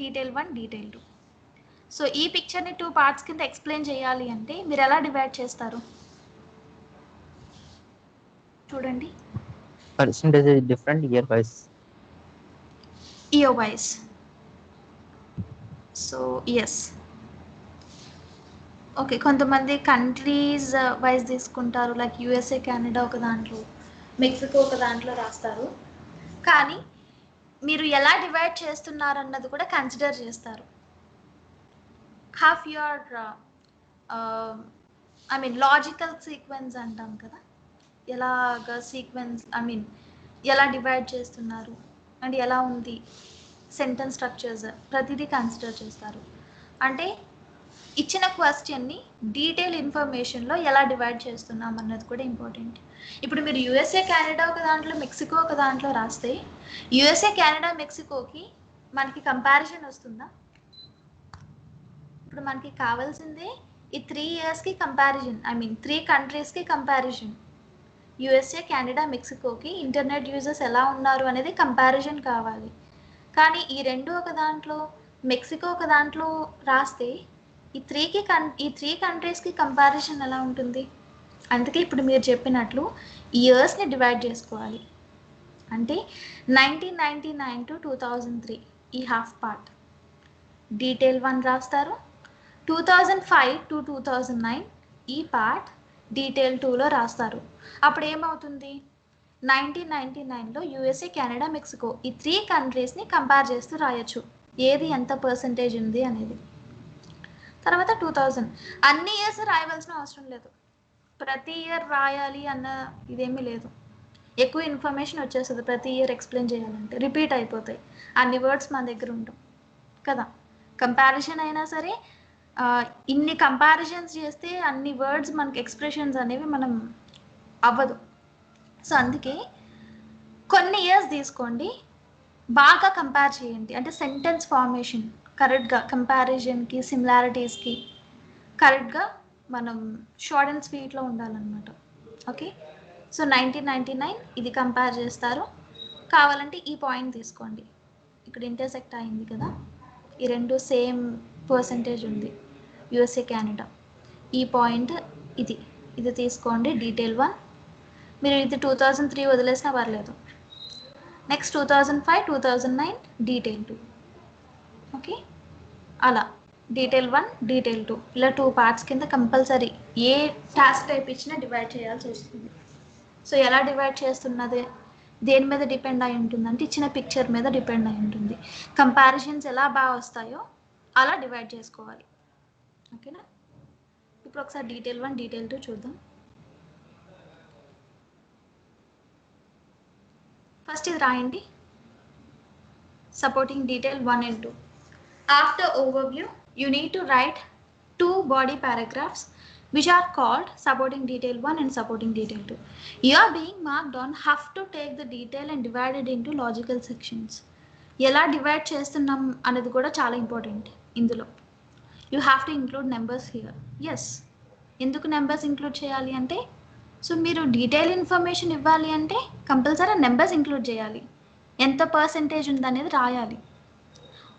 డీటెయిల్ 1 డీటెయిల్ 2. సో ఈ పిక్చర్ని 2 పార్ట్స్ కింద ఎక్స్ప్లెయిన్ చేయాలి అంటే మీరు ఎలా డివైడ్ చేస్తారు చూడండి. Percentage is different year wise. Year wise. So yes, okay, కొంతమంది కంట్రీస్ వైజ్ తీసుకుంటారు, లైక్ యూఎస్ఏ కెనడా ఒక దాంట్లో, మెక్సికో ఒక దాంట్లో రాస్తారు. కానీ మీరు ఎలా డివైడ్ చేస్తున్నారు అన్నది కూడా కన్సిడర్ చేస్తారు. Half your I mean logical sequence అంటాం కదా, ఎలాగ సీక్వెన్స్ ఐ మీన్ ఎలా డివైడ్ చేస్తున్నారు అండ్ ఎలా ఉంది సెంటెన్స్ స్ట్రక్చర్స్, ప్రతిదీ కన్సిడర్ చేస్తారు. అంటే ఇచ్చిన క్వశ్చన్ని డీటెయిల్ ఇన్ఫర్మేషన్లో ఎలా డివైడ్ చేస్తున్నాం అన్నది కూడా ఇంపార్టెంట్. ఇప్పుడు మీరు యూఎస్ఏ కెనడా ఒక దాంట్లో, మెక్సికో ఒక దాంట్లో రాస్తే యూఎస్ఏ కెనడా మెక్సికోకి మనకి కంపారిజన్ వస్తుందా? ఇప్పుడు మనకి కావాల్సిందే ఈ 3 ఇయర్స్కి కంపారిజన్, ఐ మీన్ 3 కంట్రీస్కి కంపారిజన్. యూఎస్ఏ కెనడా మెక్సికోకి ఇంటర్నెట్ యూజర్స్ ఎలా ఉన్నారు అనేది కంపారిజన్ కావాలి. కానీ ఈ రెండు ఒక దాంట్లో, మెక్సికో ఒక దాంట్లో రాస్తే ఈ 3 కంట్రీస్కి కంపారిజన్ ఎలా ఉంటుంది? అందుకే ఇప్పుడు మీరు చెప్పినట్లు ఇయర్స్ని డివైడ్ చేసుకోవాలి. అంటే 1999 to 2003 ఈ హాఫ్ పార్ట్ డీటెయిల్ 1 రాస్తారు, 2005 to 2009 ఈ పార్ట్ డీటెయిల్ 2లో రాస్తారు. అప్పుడు ఏమవుతుంది? 1999లో యూఎస్ఏ కెనడా మెక్సికో ఈ 3 కంట్రీస్ని కంపేర్ చేస్తూ రాయొచ్చు, ఏది ఎంత పర్సంటేజ్ ఉంది అనేది. తర్వాత 2000 అన్ని ఇయర్స్ రాయవలసిన అవసరం లేదు, ప్రతి ఇయర్ రాయాలి అన్న ఇదేమీ లేదు. ఎక్కువ ఇన్ఫర్మేషన్ వచ్చేస్తుంది ప్రతి ఇయర్ ఎక్స్ప్లెయిన్ చేయాలంటే, రిపీట్ అయిపోతాయి, అన్ని వర్డ్స్ మన దగ్గర ఉంటాం కదా. కంపారిజన్ అయినా సరే ఇన్ని కంపారిజన్స్ చేస్తే అన్ని వర్డ్స్ మనకి ఎక్స్ప్రెషన్స్ అనేవి మనం అవ్వదు. సో అందుకే కొన్ని ఇయర్స్ తీసుకోండి, బాగా కంపేర్ చేయండి, అంటే సెంటెన్స్ ఫార్మేషన్ కరెక్ట్గా కంపారిజన్కి సిమిలారిటీస్కి కరెక్ట్గా మనం షార్ట్ అండ్ స్వీట్లో ఉండాలన్నమాట. ఓకే, సో 1999 ఇది కంపేర్ చేస్తారు. కావాలంటే ఈ పాయింట్ తీసుకోండి, ఇక్కడ ఇంటర్సెక్ట్ అయింది కదా, ఈ రెండు సేమ్ పర్సంటేజ్ ఉంది యూఎస్ఏ కెనడా, ఈ పాయింట్ ఇది తీసుకోండి డీటెయిల్ 1. మీరు ఇది 2003 వదిలేసినా పర్లేదు. Next 2005 2009 detail 2. ఓకే, అలా డీటెయిల్ 1 డీటెయిల్ 2 ఇలా 2 పార్ట్స్ కింద కంపల్సరీ ఏ టాస్క్ టైప్ ఇచ్చినా డివైడ్ చేయాల్సి వస్తుంది. సో ఎలా డివైడ్ చేస్తున్నది దేని మీద డిపెండ్ అయి ఉంటుంది అంటే ఇచ్చిన పిక్చర్ మీద డిపెండ్ అయి ఉంటుంది. కంపారిజన్స్ ఎలా బాగా వస్తాయో అలా డివైడ్ చేసుకోవాలి. ఓకేనా? ఇప్పుడు ఒకసారి డీటెయిల్ 1 డీటెయిల్ 2 చూద్దాం. ఫస్ట్ ఇది రాయండి, supporting detail 1 and 2. After overview, you need to write 2 body paragraphs which are called supporting detail 1 and supporting detail 2. You are being marked on have to take the detail and divide it into logical sections. ఎలా divide చేస్తున్నాం అనేది కూడా చాలా important ఇందులో. You have to include numbers here. Yes, ఎందుకు numbers include చేయాలి అంటే, so మీరు డీటెయిల్ ఇన్ఫర్మేషన్ ఇవ్వాలి అంటే కంపల్సరీ నెంబర్స్ ఇంక్లూడ్ చేయాలి, ఎంత పర్సంటేజ్ ఉందనేది రాయాలి.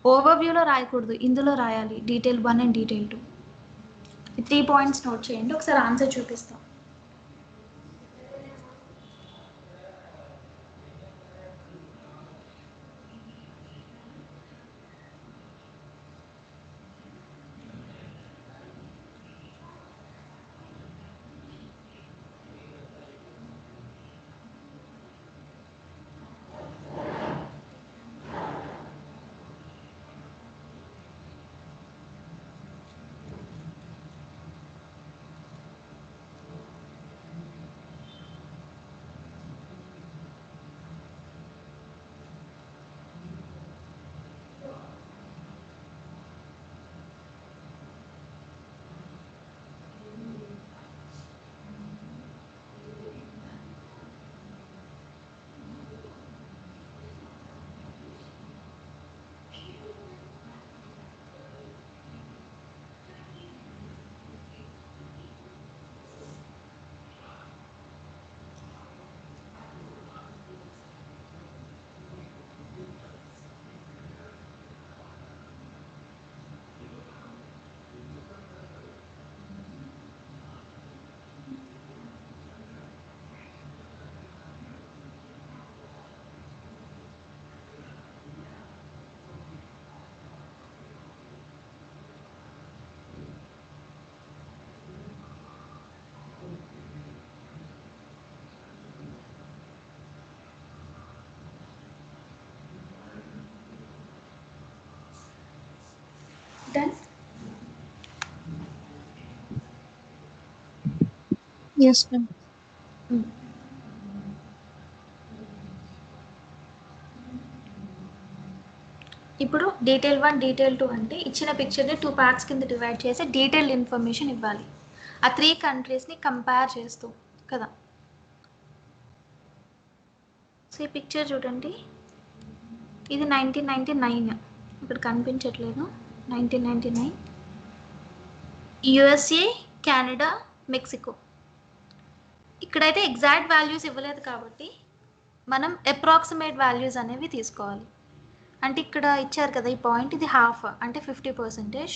ఓవర్వ్యూలో రాయకూడదు, ఇందులో రాయాలి డీటెయిల్ 1 అండ్ డీటెయిల్ 2. ఈ 3 పాయింట్స్ నోట్ చేయండి, ఒకసారి ఆన్సర్ చూపిస్తాం. Yes, ma'am. ఇప్పుడు డీటెయిల్ 1 డీటెయిల్ 2 అంటే ఇచ్చిన పిక్చర్ని 2 పార్ట్స్ కింద డివైడ్ చేసి డీటెయిల్ ఇన్ఫర్మేషన్ ఇవ్వాలి ఆ 3 కంట్రీస్ని కంపేర్ చేస్తూ కదా. సో ఈ పిక్చర్ చూడండి, ఇది 1999, ఇక్కడ కనిపించట్లేదు. 1999 యుఎస్ఏ, కెనడా, మెక్సికో. ఇక్కడైతే ఎగ్జాక్ట్ వాల్యూస్ ఇవ్వలేదు కాబట్టి మనం అప్రాక్సిమేట్ వాల్యూస్ అనేవి తీసుకోవాలి. అంటే ఇక్కడ ఇచ్చారు కదా ఈ పాయింట్, ఇది హాఫ్ అంటే 50%,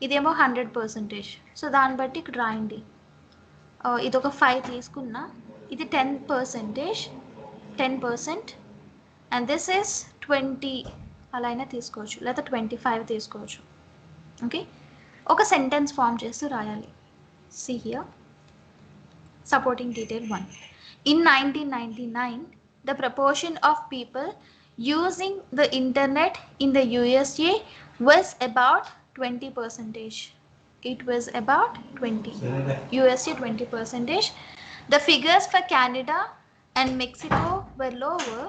ఇదేమో 100%. సో దాన్ని బట్టి ఇక్కడ రాయండి. ఇది ఒక 5 తీసుకున్నా, ఇది 10%, 10%, అండ్ దిస్ ఇస్ 20 అలా అయినా తీసుకోవచ్చు, లేదా 25 తీసుకోవచ్చు. ఓకే, ఒక సెంటెన్స్ ఫామ్ చేస్తూ రాయాలి. See here supporting detail 1. In 1999, the proportion of people using the internet in the USA was about 20%. It was about 20. USA 20%. The figures for Canada and Mexico were lower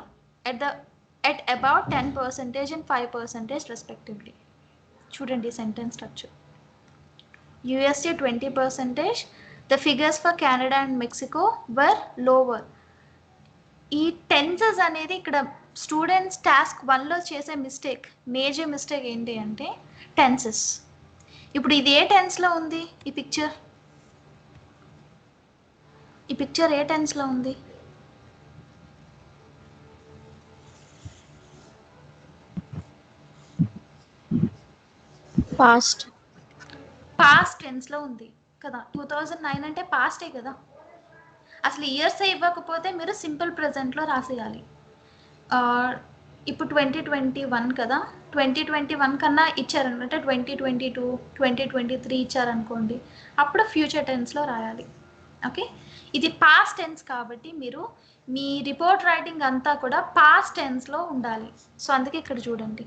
at about 10% and 5% respectively. Chudandi sentence structure. USA 20%. The figures for Canada and Mexico were lower. ఈ tenses అనేది ఇక్కడ students task 1లో చేసే major mistake ఏంటి అంటే tenses. ఇప్పుడు ఇది ఏ టెన్స్లో ఉంది? ఈ పిక్చర్ ఏ టెన్స్లో ఉంది? Past. పాస్ట్ టెన్స్లో ఉంది కదా. 2009 అంటే పాస్టే కదా. అసలు ఇయర్స్ ఇవ్వకపోతే మీరు సింపుల్ ప్రెజెంట్లో రాసేయాలి. ఇప్పుడు 2021 కదా, 2021 కన్నా ఇచ్చారనమాట 2022, 2023 ఇచ్చారనుకోండి, అప్పుడు ఫ్యూచర్ టెన్స్లో రాయాలి. ఓకే, ఇది పాస్ట్ టెన్స్ కాబట్టి మీరు మీ రిపోర్ట్ రైటింగ్ అంతా కూడా పాస్ట్ టెన్స్లో ఉండాలి. సో అందుకే ఇక్కడ చూడండి,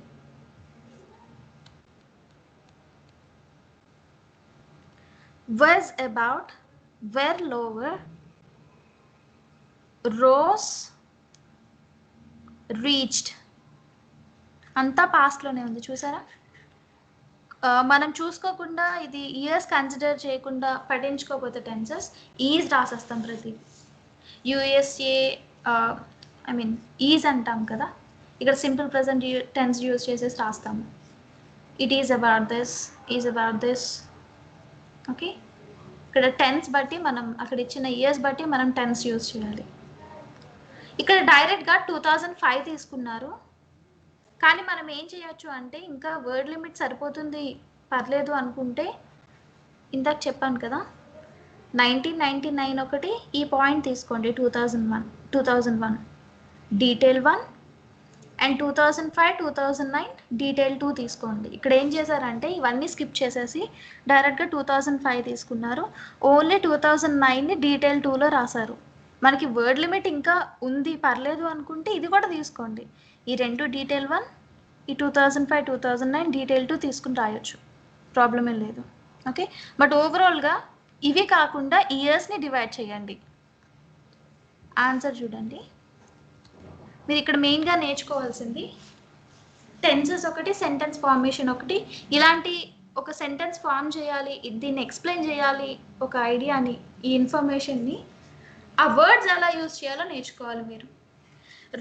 was about, were lower, rose, reached, అంతా పాస్ట్లోనే ఉంది. చూసారా, మనం చూసుకోకుండా ఇది ఇయర్స్ కన్సిడర్ చేయకుండా పట్టించుకోకపోతే టెన్సెస్ ఈజ్ రాసేస్తాం ప్రతి. యుఎస్ఏ ఐ మీన్ ఈజ్ అంటాం కదా, ఇక్కడ సింపుల్ ప్రెజెంట్ టెన్స్ యూజ్ చేసేసి రాస్తాము. It is about this, is about this. Okay, ఇక్కడ టెన్స్ బట్టి మనం అక్కడ ఇచ్చిన ఇయర్స్ బట్టి మనం టెన్స్ యూజ్ చేయాలి. ఇక్కడ డైరెక్ట్గా 2005 తీసుకున్నారు, కానీ మనం ఏం చేయొచ్చు అంటే ఇంకా వర్డ్ లిమిట్ సరిపోతుంది పర్లేదు అనుకుంటే, ఇందాక చెప్పాను కదా 1999 ఒకటి, ఈ పాయింట్ తీసుకోండి 2001 డీటెయిల్ 1, అండ్ 2005, 2009 డీటెయిల్ 2 తీసుకోండి. ఇక్కడ ఏం చేశారంటే ఇవన్నీ స్కిప్ చేసేసి డైరెక్ట్గా 2005 తీసుకున్నారు, ఓన్లీ 2009ని డీటెయిల్ 2లో రాశారు. మనకి వర్డ్ లిమిట్ ఇంకా ఉంది పర్లేదు అనుకుంటే ఇది కూడా తీసుకోండి. ఈ 2 డీటెయిల్ 1, ఈ 2005, 2009 డీటెయిల్ 2 తీసుకుని రాయొచ్చు, ప్రాబ్లం ఏం లేదు. ఓకే, బట్ ఓవరాల్గా ఇవి కాకుండా ఇయర్స్ని డివైడ్ చేయండి. ఆన్సర్ చూడండి, మీరు ఇక్కడ మెయిన్గా నేర్చుకోవాల్సింది టెన్సెస్ ఒకటి, సెంటెన్స్ ఫార్మేషన్ ఒకటి. ఇలాంటి ఒక సెంటెన్స్ ఫార్మ్ చేయాలి, దీన్ని ఎక్స్ప్లెయిన్ చేయాలి, ఒక ఐడియాని, ఈ ఇన్ఫర్మేషన్ని, ఆ వర్డ్స్ ఎలా యూజ్ చేయాలో నేర్చుకోవాలి మీరు.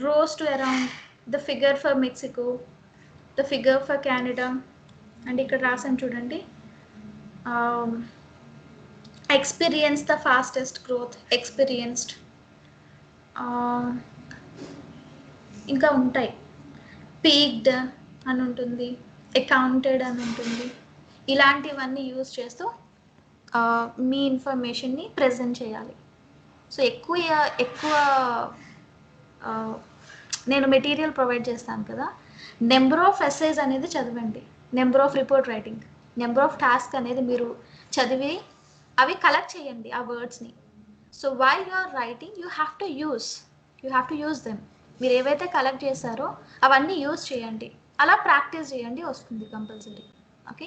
Rose to around, the figure for Mexico, the figure for Canada, and ఇక్కడ రాసాను చూడండి, experience the fastest growth, experienced, ఇంకా ఉంటాయి, పీక్డ్ అని ఉంటుంది, అకౌంటెడ్ అని ఉంటుంది. ఇలాంటివన్నీ యూజ్ చేస్తూ మీ ఇన్ఫర్మేషన్ని ప్రజెంట్ చేయాలి. సో ఎక్కువ నేను మెటీరియల్ ప్రొవైడ్ చేస్తాను కదా, నెంబర్ ఆఫ్ ఎస్సేస్ అనేది చదవండి, number of report writing, number of task అనేది మీరు చదివి అవి కలెక్ట్ చేయండి ఆ వర్డ్స్ని. So while you are writing you have to use them. మీరు ఏవైతే కలెక్ట్ చేశారో అవన్నీ యూజ్ చేయండి, అలా ప్రాక్టీస్ చేయండి, వస్తుంది compulsory. Okay,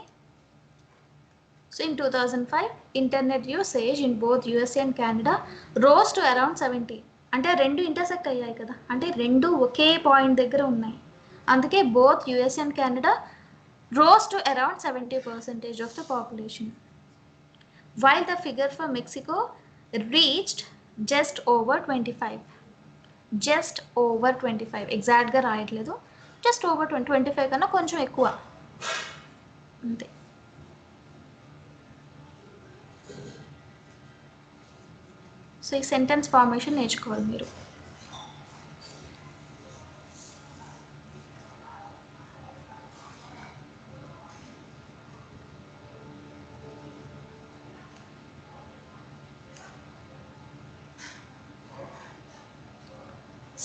So in 2005, internet usage in both USA and Canada rose to around 70. అంటే రెండు ఇంటర్సెక్ట్ అయ్యాయి కదా, అంటే రెండు ఒకే పాయింట్ దగ్గర ఉన్నాయి. అందుకే both US and Canada rose to around 70% of the population, while the figure for Mexico reached just over 25. Just over 25, ఎగ్జాక్ట్గా రాయట్లేదు, జస్ట్ ఓవర్ 25 కన్నా కొంచెం ఎక్కువ అంతే. సో ఈ సెంటెన్స్ ఫార్మేషన్ నేర్చుకోవాలి మీరు.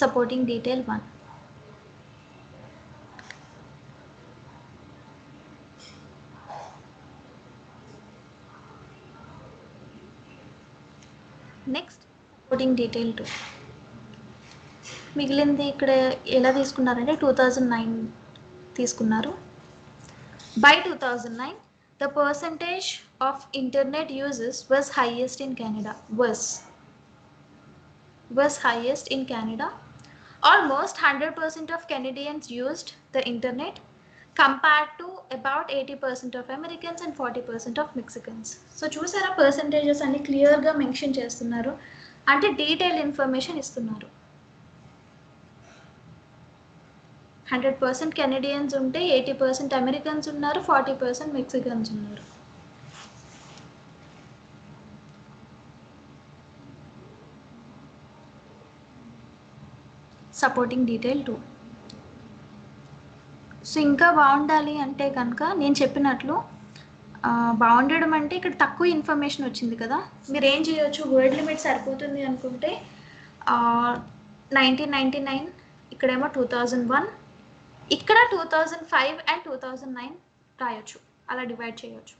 Supporting detail 1. Next supporting detail 2. మిగిలింది ఇక్కడ ఎలా తీసుకున్నారంటే 2009 తీసుకున్నారు. By 2009, the percentage of internet users was highest in Canada. Was highest in Canada. Almost 100% of Canadians used the internet, compared to about 80% of Americans and 40% of Mexicans. So చూసారా percentages అన్ని క్లియర్గా mention చేస్తున్నారు, అంటే detail information ఇస్తున్నారు. 100% Canadiens ఉంటే 80% Americans ఉన్నారు, 40% Mexicans ఉన్నారు. Supporting detail 2. So ఇంకా బాగుండాలి అంటే కనుక నేను చెప్పినట్లు బాగుండడం అంటే ఇక్కడ తక్కువ ఇన్ఫర్మేషన్ వచ్చింది కదా, మీరు ఏం చేయొచ్చు, వర్డ్ లిమిట్ సరిపోతుంది అనుకుంటే 1999, ఇక్కడేమో 2001, ఇక్కడ 2005 అండ్ 2009 రాయొచ్చు, అలా డివైడ్ చేయొచ్చు.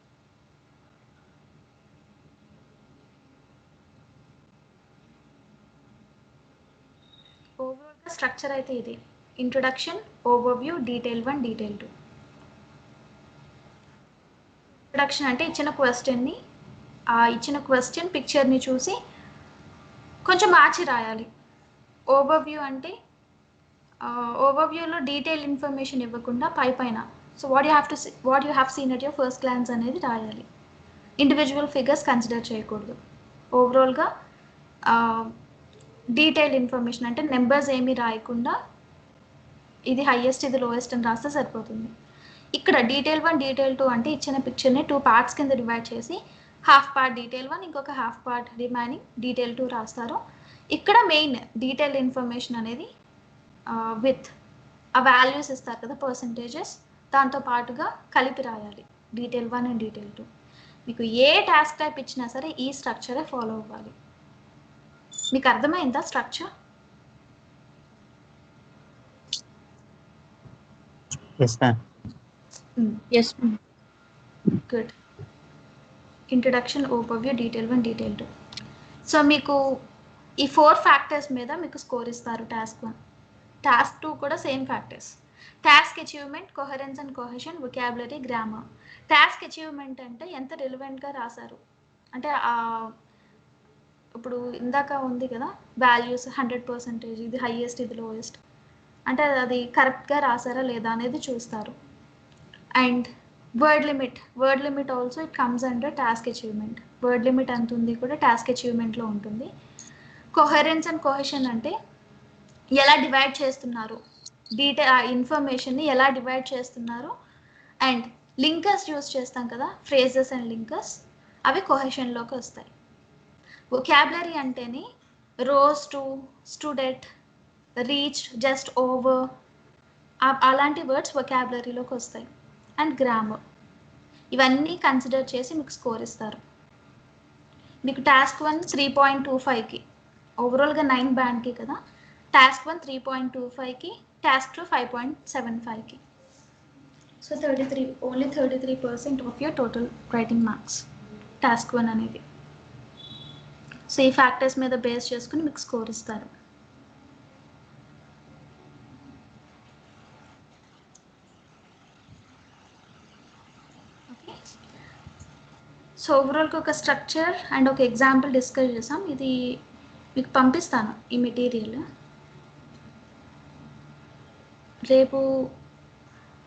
ఓవరాల్గా స్ట్రక్చర్ అయితే ఇది: introduction, overview, detail 1, detail 2. Introduction అంటే ఇచ్చిన క్వశ్చన్ని, ఇచ్చిన క్వశ్చన్ పిక్చర్ని చూసి కొంచెం మార్చి రాయాలి. ఓవర్వ్యూ అంటే ఓవర్వ్యూలో డీటెయిల్ ఇన్ఫర్మేషన్ ఇవ్వకుండా పైన so what you have seen at your first glance అనేది రాయాలి. ఇండివిజువల్ ఫిగర్స్ కన్సిడర్ చేయకూడదు. ఓవరాల్గా డీటెయిల్ ఇన్ఫర్మేషన్ అంటే నెంబర్స్ ఏమీ రాయకుండా ఇది హైయెస్ట్ ఇది లోయెస్ట్ అని రాస్తే సరిపోతుంది. ఇక్కడ డీటెయిల్ 1 డీటెయిల్ 2 అంటే ఇచ్చిన పిక్చర్ని 2 పార్ట్స్ కింద డివైడ్ చేసి హాఫ్ పార్ట్ డీటెయిల్ 1, ఇంకొక హాఫ్ పార్ట్ రిమైనింగ్ డీటెయిల్ 2 రాస్తారు. ఇక్కడ మెయిన్ డీటెయిల్ ఇన్ఫర్మేషన్ అనేది విత్ ఆ వాల్యూస్ ఇస్తారు కదా పర్సంటేజెస్, దాంతో పాటుగా కలిపి రాయాలి డీటెయిల్ 1 అండ్ డీటెయిల్ 2. మీకు ఏ టాస్క్ టైప్ ఇచ్చినా సరే ఈ స్ట్రక్చరే ఫాలో అవ్వాలి. మీకు అర్థమైందా structure? Yes, ma'am. Yes, ma'am. Good. Introduction, overview, detail 1, detail 2. So మీకు ఈ 4 ఫ్యాక్టర్స్ మీద మీకు స్కోర్ ఇస్తారు టాస్క్ 1. టాస్క్ 2 కూడా same factors: task achievement, coherence and cohesion, vocabulary, grammar. Task achievement అంటే ఎంత రిలవెంట్గా రాశారు, అంటే ఇప్పుడు ఇందాక ఉంది కదా వాల్యూస్ 100%, ఇది హైయెస్ట్ ఇది లోయెస్ట్, అంటే అది కరెక్ట్గా రాసారా లేదా అనేది చూస్తారు. And word limit also it comes under task achievement. Word limit ఎంత ఉంది కూడా టాస్క్ అచీవ్మెంట్లో ఉంటుంది. కొహరెన్స్ అండ్ కొహెషన్ అంటే ఎలా డివైడ్ చేస్తున్నారు, ఆ ఇన్ఫర్మేషన్ని ఎలా డివైడ్ చేస్తున్నారు. అండ్ లింకర్స్ యూస్ చేస్తాం కదా, ఫ్రేజెస్ అండ్ లింకర్స్, అవి కొహెషన్లోకి వస్తాయి. వొకాబులరీ అంటేనే rose to, stood at, reached, just over, అలాంటి వర్డ్స్ వొకాబులరీలోకి వస్తాయి. అండ్ గ్రామర్, ఇవన్నీ కన్సిడర్ చేసి మీకు స్కోర్ ఇస్తారు. మీకు టాస్క్ 1 3.25కి, ఓవరాల్గా 9 బ్యాండ్కి కదా, టాస్క్ 1 3.25కి, టాస్క్ 2 5.75కి. So 33% of your total writing marks task 1 అనేది. సో ఈ ఫ్యాక్టర్స్ మీద బేస్ చేసుకుని మీకు స్కోర్ ఇస్తారు. ఓకే, సో ఓవరాల్గా ఒక స్ట్రక్చర్ అండ్ ఒక ఎగ్జాంపుల్ డిస్కస్ చేసాం. ఇది మీకు పంపిస్తాను ఈ మెటీరియల్. రేపు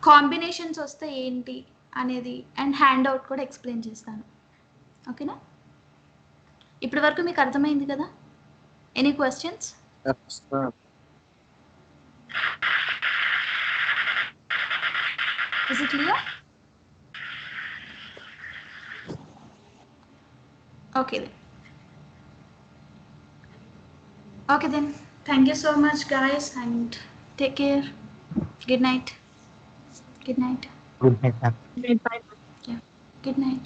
కాంబినేషన్స్ వస్తే ఏంటి అనేది అండ్ హ్యాండ్ అవుట్ కూడా ఎక్స్ప్లెయిన్ చేస్తాను. ఓకేనా? ఇప్పటి వరకు మీకు అర్థమైంది కదా? Any questions? Is it clear? Okay then. Okay then. Thank you so much, guys, and take care. Good night. Good night. Good night, ma'am. Bye. Yeah. Good night.